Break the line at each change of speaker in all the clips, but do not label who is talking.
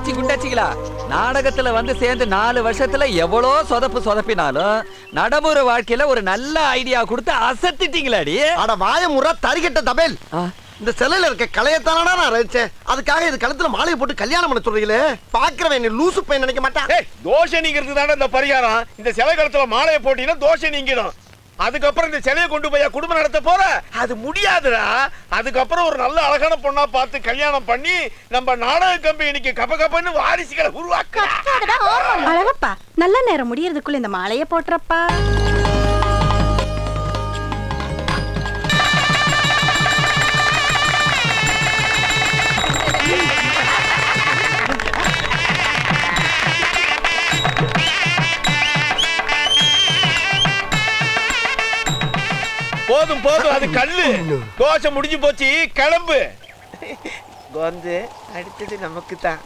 அண்ணாச்சி குண்டாச்சிங்களா, நாடகத்துல வந்து சேர்ந்து 4 வருஷத்துல எவ்வளோ சொதப்பினாலும் நடைமுறை வாழ்க்கையில ஒரு நல்ல ஐடியா கொடுத்து அசத்திட்டீங்களாடி.
அட வாய முறை தரிகட்ட தபேல். இந்த சிலையில இருக்க கலையத்தானடா நான் ரசிச்சேன். அதுக்காக இது கழுத்துல மாலையை போட்டு கல்யாணம் பண்ண சொல்றீங்களே, பாக்குறவன் லூசு பையன் நினைக்க மாட்டான்.
தோஷை நீங்கிறது தானே இந்த பரிகாரம். இந்த சிலை கழுத்துல மாலையை போட்டீங்கன்னா தோஷை நீங்கிடும். அதுக்கப்புறம் இந்த சிலையை கொண்டு போய் குடும்பம் நடத்த போற, அது முடியாதுடா. அதுக்கப்புறம் ஒரு நல்ல அழகான பொண்ணா பார்த்து கல்யாணம் பண்ணி நம்ம நாடக கம்பெனிக்கு கப்பன்னு வாரிசுகளை உருவாக்க.
அழகப்பா, நல்ல நேரம் முடியறதுக்குள்ள இந்த மாலையை போட்டுறப்பா.
போதும் போதும், அது கல்லு. தோசை முடிஞ்சு போச்சு, கிளம்பு. வந்து அடுத்தது நமக்கு தான்.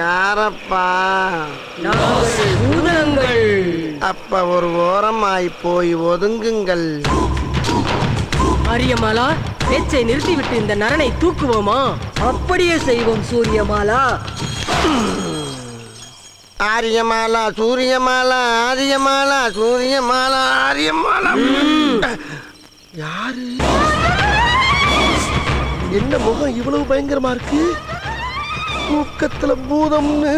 யாரப்பா? அப்ப ஒரு ஓரமாய் போய் ஒதுங்குங்கள்.
ஆரியமாலா, பேச்சை நிறுத்திவிட்டு இந்த நரனை தூக்குவோமா? அப்படியே செய்வோம் சூரியமாலா.
ஆரியமாலா சூரியமாலா, ஆரியமாலா சூரியமாலா, ஆரியமாலா. யாரு? என்ன முகம் இவ்வளவு பயங்கரமா இருக்கு? தூக்கத்துல பூதம்னு.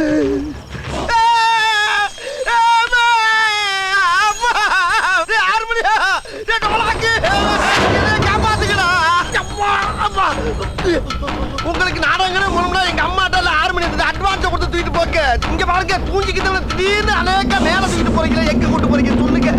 உங்களுக்கு நாடகங்களும் மூலம்னா எங்க அம்மாட்ட 6 மணி அட்வான்ஸ் கொடுத்து தூக்கிட்டு போங்க. இங்க பாருங்க, தூங்கிக்கிட்டு திடீர்னு அநேக மேல தூக்கிட்டு போறீங்களா? எங்க கூட்டு போறீங்க சொல்லுங்க.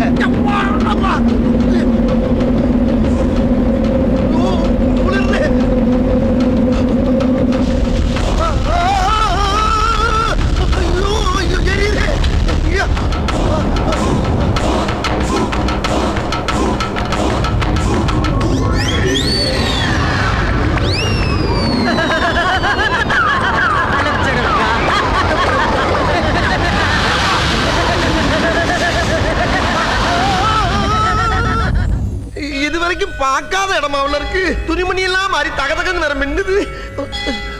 பார்க்காத இடமா உள்ள இருக்கு. துணிமணி எல்லாம் மாறி தகதகன்னு வேற மின்னுது.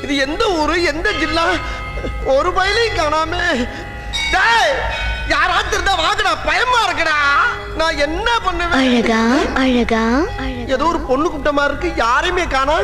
இது எந்த ஊரு, எந்த ஜில்லா? ஒரு பயிலையும் காணாம. யாராச்சும் இருந்தா வாங்கடா, பயமா இருக்குடா. நான் என்ன பண்ணுவேன்?
அழகா அழகா,
ஏதோ ஒரு பொண்ணு கூப்பிட்ட மாதிரி இருக்கு, யாரையுமே காணா.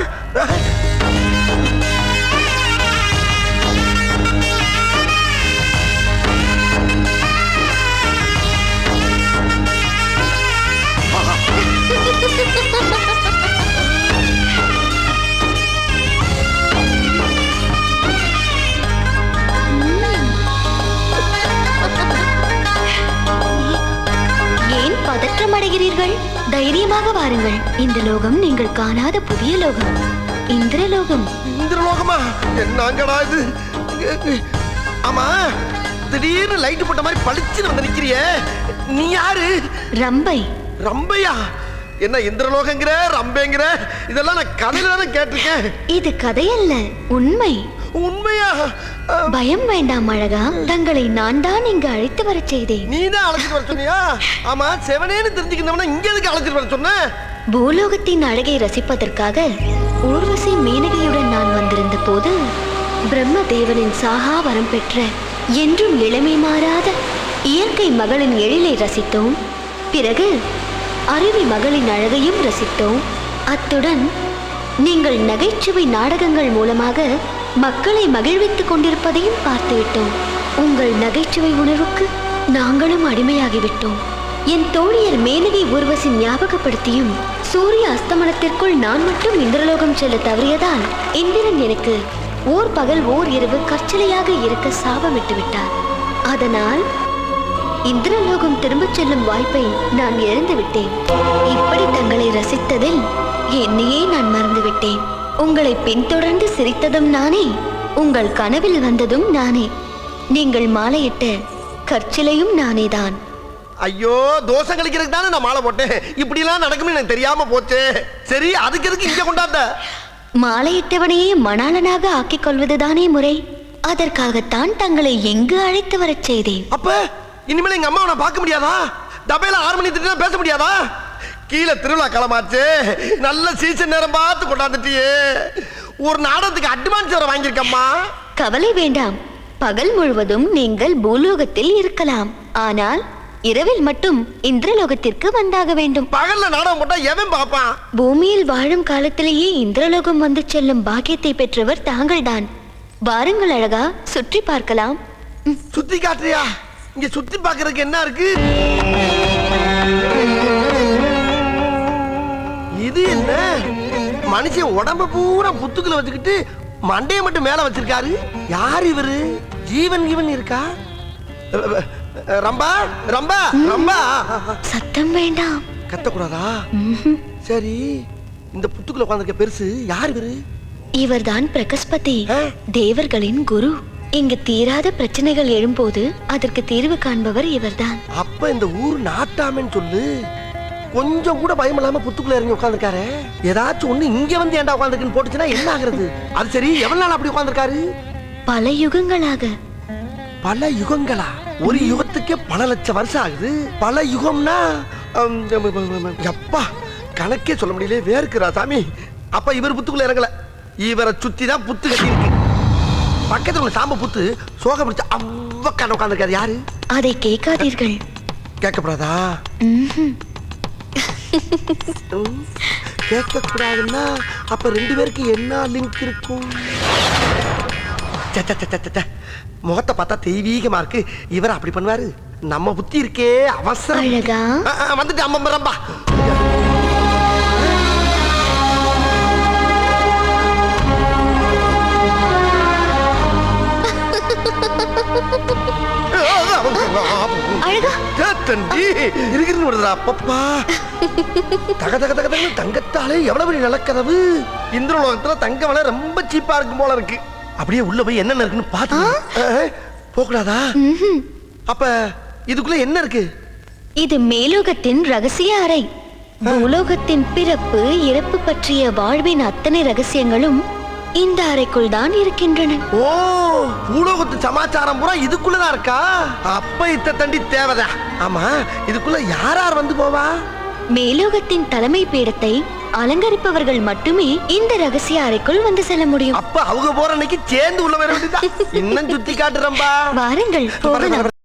ஏன் பதற்றம் அடைகிறீர்கள்? தைரியமாக வாருங்கள். இந்த லோகம் நீங்கள் காணாத புதிய லோகம், இந்திரலோகம்.
இந்திரலோகமா? என்னங்கடா இது? ஆமா, திடீர்னு லைட் போட்ட மாதிரி பளிச்சுன்னு வந்து நிக்கிறியே, நீ யாரு?
ரம்பை.
ரம்பையா? என்ன இந்திரலோகங்கிற, ரம்பைங்கிற? இதெல்லாம் நான் கதையில தானே கேட்டிருக்கேன்.
இது கதையல்ல, உண்மை.
உண்மையா?
பயம் வேண்டாம் அழகா, தங்களை நான் தான் இங்கு அழைத்து வர செய்தேன்.
நீ தான் அழைச்சிட்டு வர சொன்னியா? ஆமா, செவனேன்னு தெரிஞ்சுக்கிட்டவன இங்க எதுக்கு அழைச்சிட்டு வர சொன்ன?
பூலோகத்தின் அழகை ரசிப்பதற்காக ஊர்வசி மேனகையுடன் நான் வந்திருந்த போது பிரம்மதேவனின் சாகா வரம் பெற்ற என்றும் இளமை மாறாத இயற்கை மகளின் எழிலை ரசித்தோம். பிறகு அருவி மகளின் அழகையும் ரசித்தோம். அத்துடன் நீங்கள் நகைச்சுவை நாடகங்கள் மூலமாக மக்களை மகிழ்வித்துக் கொண்டிருப்பதையும் பார்த்துவிட்டோம். உங்கள் நகைச்சுவை உணர்வுக்கு நாங்களும் அடிமையாகிவிட்டோம். என் தோழியர் மேனகை ஊர்வசி ஞாபகப்படுத்தியும் சூரிய அஸ்தமனத்திற்குள் நான் மட்டும் இந்திரலோகம் செல்ல தவறியதால் இந்திரன் எனக்கு ஓர் பகல் ஓர் இரவு கற்சிலையாக இருக்க சாபமிட்டு விட்டார். அதனால் இந்திரலோகம் திரும்பச் செல்லும் வாய்ப்பை நான் இழந்து விட்டேன். இப்படி தங்களை ரசித்ததில் என்னையே நான் மறந்துவிட்டேன். உங்களை பின்தொடர்ந்து சிரித்ததும் நானே, உங்கள் கனவில் வந்ததும் நானே, நீங்கள் மாலையிட்ட கற்சிலையும் நானேதான்.
ஐயோ, தோசை கழிக்கிறதுக்கு தானே நான் மாலை போட்டேன். இப்படி எல்லாம் நடக்கும்னு எனக்கு தெரியாம போச்சு. சரி, அதுக்கு எதுக்கு இங்க கொண்டாந்த?
மாலையிட்டவனையே மணாளனாக ஆக்கிக் கொள்வதுதானே முறை. அதற்காகத்தான் தங்களை எங்கு அழைத்து வரச் செய்தேன்.
அப்ப இனிமேல் எங்க அம்மாவை நான் பார்க்க முடியாதா? தபையில 6 மணி திட்டு பேச முடியாதா? கீழே திருவிழா காலமாச்சு, நல்ல சீசன் நேரம் பார்த்து கொண்டாந்துட்டியே. ஒரு நாடகத்துக்கு அட்வான்ஸ் வர வாங்கியிருக்கம்மா.
கவலை வேண்டாம், பகல் முழுவதும் நீங்கள் பூலோகத்தில் இருக்கலாம். ஆனால் இரவில் மட்டும் இந்திரலோகத்திற்கு வந்தாக வேண்டும்.
பகல்ல நாடகம் போட்டா எவன் பாப்பான்?
பூமியில் வாழும் காலத்திலேயே இந்திரலோகம் வந்து செல்லும் பாக்கியத்தை பெற்றவர் தாங்கள்தான். வாருங்கள் அழகா, சுற்றி பார்க்கலாம்.
சுத்தி காட்டுறியா? இங்க சுத்தி பார்க்கறதுக்கு என்ன இருக்கு? இது என்ன? மனுஷன் உடம்ப பூரா புத்துக்குள்ள வச்சுக்கிட்டு மண்டையை மட்டும் மேல வச்சிருக்காரு. யார் இவரு? ஜீவன் இவன் இருக்கா? ரம்பா ரம்பா ரம்பா,
சத்தம் வேண்டாம்.
கத்தக்கூடாதா? சரி, இந்த புத்துக்குள்ள உட்கார்ந்திருக்க பெருசு யார் இவரு?
இவர்தான் பிரகஸ்பதி,
ஆ?
தேவர்களின் குரு. இங்கு தீராத பிரச்சனைகள் எழும்போது அதற்கு தீர்வு காண்பவர் இவர்தான்.
அப்ப இந்த ஊர் நாட்டாமன்னு சொல்லு. கொஞ்சம் கூட பயம் இல்லாம புத்துக்குள்ள இறங்கி உட்கார்ந்துருக்காரு. ஏதாச்சும் ஒண்ணு இங்க வந்து ஏன்டா உட்கார்ந்துருக்குன்னு போட்டுச்சுன்னா என்ன ஆகுறது? அது சரி, எவ்வளவு நாள் அப்படி உட்கார்ந்துருக்காரு?
பல யுகங்களாக.
பல யுகங்களா? ஒரு யுகத்துக்கே பல லட்சம் வருஷம் ஆகுது. பல யுகம்னா எப்பா கணக்கே சொல்ல முடியல, வேர்க்குறா சாமி. அப்ப இவர் புத்துக்குள்ள இறங்கல, இவரை சுத்தி தான் புத்து கட்டி இருக்கு. பக்கத்துல உள்ள சாம்ப புத்து சோக பிடிச்ச அவ்வக்கான உட்கார்ந்துருக்காரு. யாரு?
அதை கேட்காதீர்கள்.
கேட்கப்படாதா? கேட்க கூடாதுன்னா அப்ப 2 பேருக்கு என்ன லிங்க் இருக்கும்? முகத்தை பார்த்தா தெய்வீகமா இருக்கு. இவர் அப்படி பண்ணுவாரு? நம்ம புத்தி இருக்கே அவசரம்.
அழகா
வந்துட்டு அம்மா ரம்பா.
அழகா
தண்டி இருக்கிறது வருதுடா அப்பப்பா. தக தக தக தக தங்கத்தாலே எவ்வளவு பெரிய நிலக்கதவு. இந்திரலோகத்துல தங்க விலை ரொம்ப சீப்பா இருக்கும் போல இருக்கு. அப்படியே உள்ள போய் என்னென்ன இருக்குன்னு பாத்து போகக்கூடாதா? அப்ப இதுக்குள்ள என்ன இருக்கு?
இது மேலோகத்தின் ரகசிய அறை. பூலோகத்தின் பிறப்பு இறப்பு பற்றிய வாழ்வின் அத்தனை ரகசியங்களும் இந்த அறைக்குள் தான் இருக்கின்றன.
ஓ, பூலோகத்து சமாச்சாரம் பூரா இதுக்குள்ளதான் இருக்கா? அப்ப இத்த தண்டி தேவைதான். ஆமா, இதுக்குள்ள யார் யார் வந்து போவா?
மேலோகத்தின் தலைமை பீடத்தை அலங்கரிப்பவர்கள் மட்டுமே இந்த ரகசிய அறைக்குள் வந்து செல்ல முடியும்.
அப்ப அவங்க போற அன்னைக்கு சேர்ந்து உள்ள வர வேண்டியதா. இன்னும் சுத்தி காட்டுறம்பா.
வாருங்கள் போகலாம்.